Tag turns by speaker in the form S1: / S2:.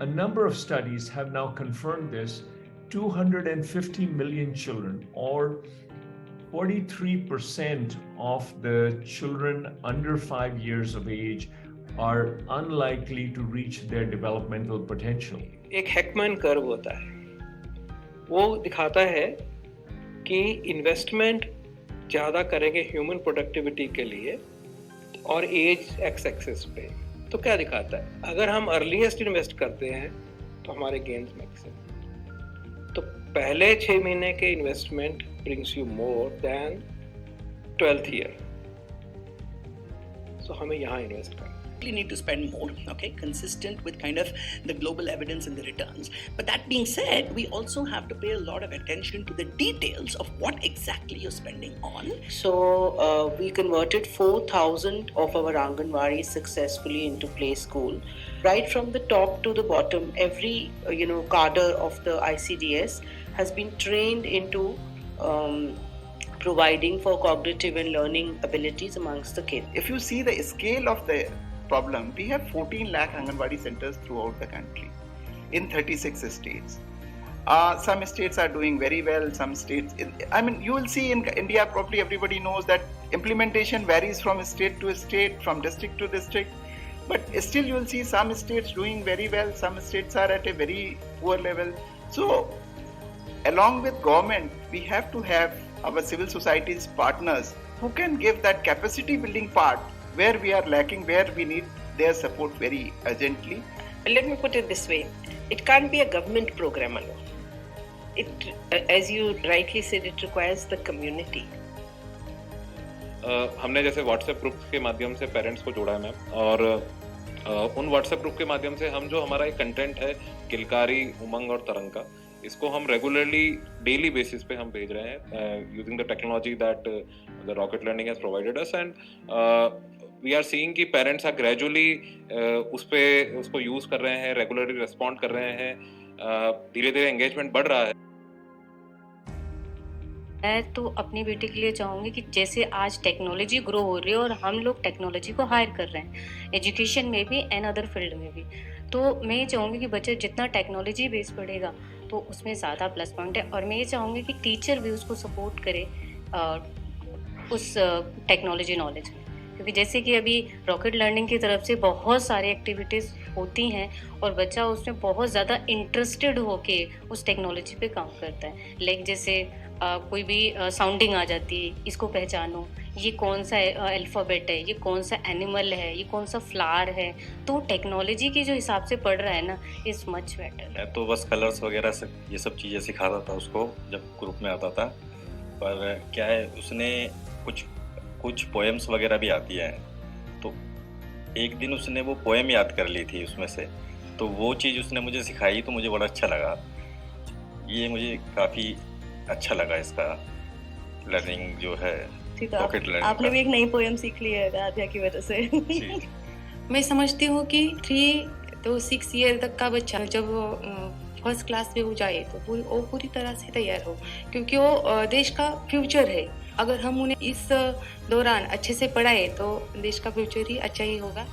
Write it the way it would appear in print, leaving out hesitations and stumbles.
S1: a number of studies have now confirmed this. 250 million children, or 43% of the children under 5 years of age, are unlikely to reach their developmental potential.
S2: एक Hackman curve होता है, वो दिखाता है कि investment ज़्यादा करेंगे human productivity के लिए और एज एक्स एक्सिस पे, तो क्या दिखाता है, अगर हम अर्लीस्ट इन्वेस्ट करते हैं तो हमारे गेन्स मैक्सिमम। तो पहले 6 महीने के investment brings you more than 12th year, so हमें यहाँ इन्वेस्ट करना।
S3: We need to spend more, okay, consistent with kind of the global evidence and the returns. But that being said, we also have to pay a lot of attention to the details of what exactly you're spending on.
S4: So we converted 4,000 of our Anganwadis successfully into play school. Right from the top to the bottom, every cadre of the ICDS has been trained into providing for cognitive and learning abilities amongst the kids.
S5: If you see the scale of the problem, we have 14 lakh Anganwadi centers throughout the country in 36 states. Some states are doing very well, some states, you will see in India, probably everybody knows that implementation varies from state to state, from district to district, but still you will see some states doing very well, some states are at a very poor level. So along with government, we have to have our civil society's partners who can give that capacity building part where we are lacking, where we need their support very urgently.
S4: Let me put it this way, it can't be a government program alone. It, as you rightly said, it requires the community.
S6: हमने जैसे WhatsApp group के माध्यम से parents को जोड़ा है ma'am, और उन व्हाट्सएप ग्रुप के माध्यम से हम जो हमारा एक कंटेंट है किलकारी, उमंग और तरंग का, इसको हम रेगुलरली डेली बेसिस पे हम भेज रहे हैं using the technology that the Rocket Learning has provided us, and we are seeing कि पेरेंट्स आर ग्रेजुअली उसको यूज कर रहे हैं, रेगुलरली रिस्पॉन्ड कर रहे हैं, धीरे धीरे एंगेजमेंट बढ़ रहा है।
S7: मैं तो अपनी बेटी के लिए चाहूँगी कि जैसे आज टेक्नोलॉजी ग्रो हो रही है और हम लोग टेक्नोलॉजी को हायर कर रहे हैं एजुकेशन में भी एंड अदर फील्ड में भी, तो मैं ये चाहूँगी कि बच्चा जितना टेक्नोलॉजी बेस पढ़ेगा तो उसमें ज़्यादा प्लस पॉइंट है, और मैं ये चाहूँगी कि टीचर भी उसको सपोर्ट करे उस टेक्नोलॉजी नॉलेज में, क्योंकि जैसे कि अभी रॉकेट लर्निंग की तरफ से बहुत सारी एक्टिविटीज़ होती हैं और बच्चा उसमें बहुत ज़्यादा इंटरेस्टेड होके उस टेक्नोलॉजी पे काम करता है। लाइक जैसे कोई भी साउंडिंग आ जाती है, इसको पहचानो, ये कौन सा अल्फ़ाबेट है, ये कौन सा एनिमल है, ये कौन सा फ्लावर है, तो टेक्नोलॉजी के जो हिसाब से पढ़ रहा है ना, इज़ मच बेटर।
S8: मैं तो बस कलर्स वगैरह से ये सब चीज़ें सिखाता था उसको जब ग्रुप में आता था, पर क्या है उसने कुछ पोएम्स वगैरह भी आती है, तो एक दिन उसने वो पोएम याद कर ली थी उसमें से, तो वो चीज़ उसने मुझे सिखाई तो मुझे बड़ा अच्छा लगा। ये मुझे काफ़ी अच्छा लगा इसका लर्निंग जो है, रॉकेट लर्निंग।
S9: आपने भी एक नई पोएम सीख ली है आध्या की वजह से।
S10: मैं समझती हूँ कि 3 to 6 ईयर तक का बच्चा जब फर्स्ट क्लास में हो जाए तो वो पूरी तरह से तैयार हो, क्योंकि वो देश का फ्यूचर है। अगर हम उन्हें इस दौरान अच्छे से पढ़ाए तो देश का फ्यूचर ही अच्छा ही होगा।